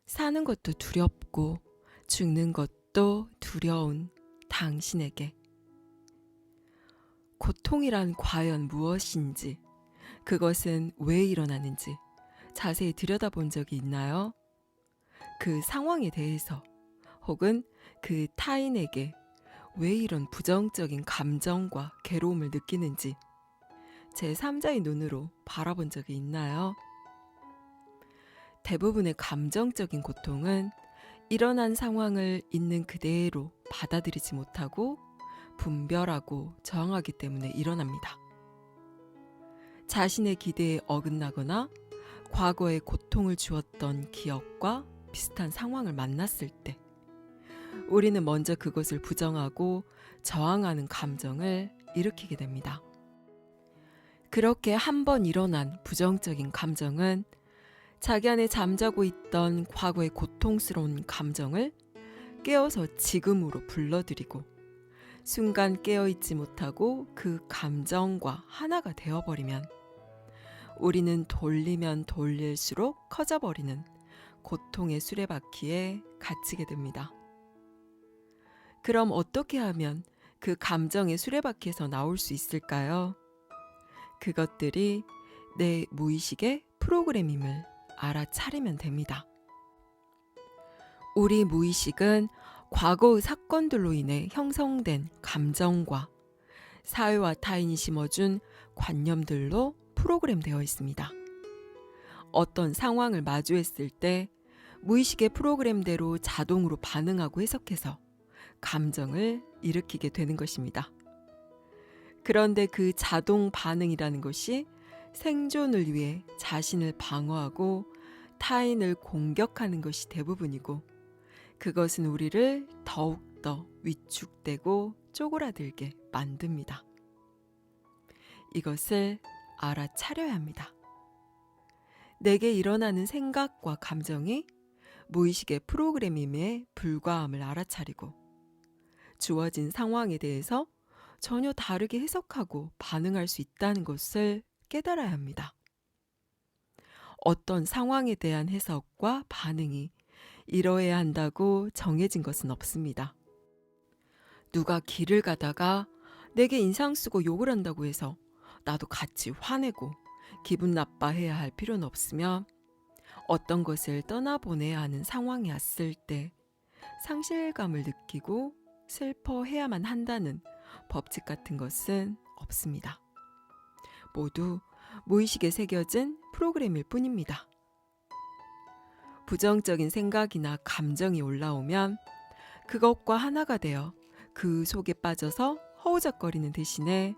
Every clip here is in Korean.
사는 것도 두렵고 죽는 것도 두려운 당신에게 고통이란 과연 무엇인지, 그것은 왜 일어나는지 자세히 들여다본 적이 있나요? 그 상황에 대해서 혹은 그 타인에게 왜 이런 부정적인 감정과 괴로움을 느끼는지 제3자의 눈으로 바라본 적이 있나요? 대부분의 감정적인 고통은 일어난 상황을 있는 그대로 받아들이지 못하고 분별하고 저항하기 때문에 일어납니다. 자신의 기대에 어긋나거나 과거에 고통을 주었던 기억과 비슷한 상황을 만났을 때 우리는 먼저 그것을 부정하고 저항하는 감정을 일으키게 됩니다. 그렇게 한 번 일어난 부정적인 감정은 자기 안에 잠자고 있던 과거의 고통스러운 감정을 깨어서 지금으로 불러들이고 순간 깨어있지 못하고 그 감정과 하나가 되어버리면 우리는 돌리면 돌릴수록 커져버리는 고통의 수레바퀴에 갇히게 됩니다. 그럼 어떻게 하면 그 감정의 수레바퀴에서 나올 수 있을까요? 그것들이 내 무의식의 프로그램임을 알아차리면 됩니다. 우리 무의식은 과거의 사건들로 인해 형성된 감정과 사회와 타인이 심어준 관념들로 프로그램되어 있습니다. 어떤 상황을 마주했을 때 무의식의 프로그램대로 자동으로 반응하고 해석해서 감정을 일으키게 되는 것입니다. 그런데 그 자동 반응이라는 것이 생존을 위해 자신을 방어하고 타인을 공격하는 것이 대부분이고 그것은 우리를 더욱더 위축되고 쪼그라들게 만듭니다. 이것을 알아차려야 합니다. 내게 일어나는 생각과 감정이 무의식의 프로그램임에 불과함을 알아차리고 주어진 상황에 대해서 전혀 다르게 해석하고 반응할 수 있다는 것을 깨달아야 합니다. 어떤 상황에 대한 해석과 반응이 이뤄야 한다고 정해진 것은 없습니다. 누가 길을 가다가 내게 인상 쓰고 욕을 한다고 해서 나도 같이 화내고 기분 나빠해야 할 필요는 없으며 어떤 것을 떠나보내야 하는 상황이 왔을 때 상실감을 느끼고 슬퍼해야만 한다는 법칙 같은 것은 없습니다. 모두 무의식에 새겨진 프로그램일 뿐입니다. 부정적인 생각이나 감정이 올라오면 그것과 하나가 되어 그 속에 빠져서 허우적거리는 대신에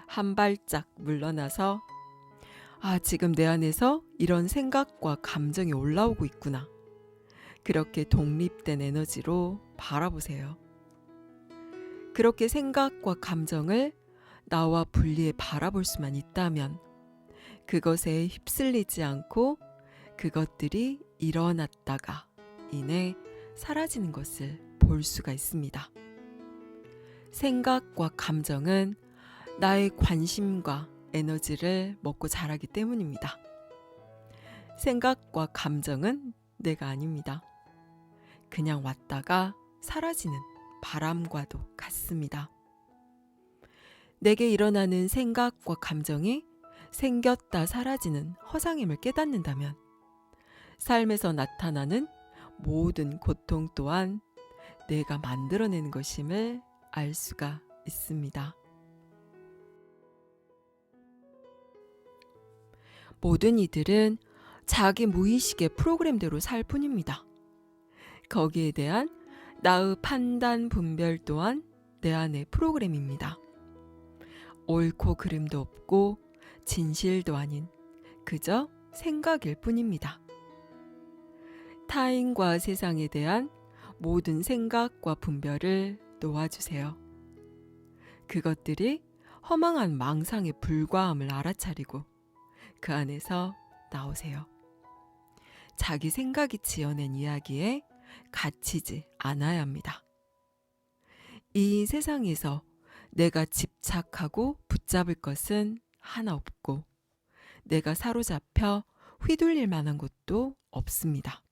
한 발짝 물러나서 지금 내 안에서 이런 생각과 감정이 올라오고 있구나. 그렇게 독립된 에너지로 바라보세요. 그렇게 생각과 감정을 나와 분리해 바라볼 수만 있다면 그것에 휩쓸리지 않고 그것들이 일어났다가 이내 사라지는 것을 볼 수가 있습니다. 생각과 감정은 나의 관심과 에너지를 먹고 자라기 때문입니다. 생각과 감정은 내가 아닙니다. 그냥 왔다가 사라지는 바람과도 같습니다. 내게 일어나는 생각과 감정이 생겼다 사라지는 허상임을 깨닫는다면 삶에서 나타나는 모든 고통 또한 내가 만들어내는 것임을 알 수가 있습니다. 모든 이들은 자기 무의식의 프로그램대로 살 뿐입니다. 거기에 대한 나의 판단 분별 또한 내 안의 프로그램입니다. 옳고 그름도 없고 진실도 아닌 그저 생각일 뿐입니다. 타인과 세상에 대한 모든 생각과 분별을 놓아주세요. 그것들이 허망한 망상에 불과함을 알아차리고 그 안에서 나오세요. 자기 생각이 지어낸 이야기에 갇히지 않아야 합니다. 이 세상에서 내가 집착하고 붙잡을 것은 하나 없고 내가 사로잡혀 휘둘릴 만한 것도 없습니다.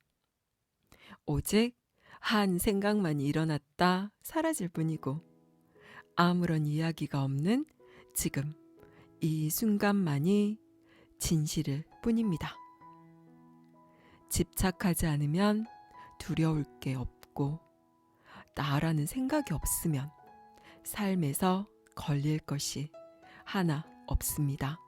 오직 한 생각만이 일어났다 사라질 뿐이고 아무런 이야기가 없는 지금 이 순간만이 진실일 뿐입니다. 집착하지 않으면 두려울 게 없고 나라는 생각이 없으면 삶에서 걸릴 것이 하나 없습니다.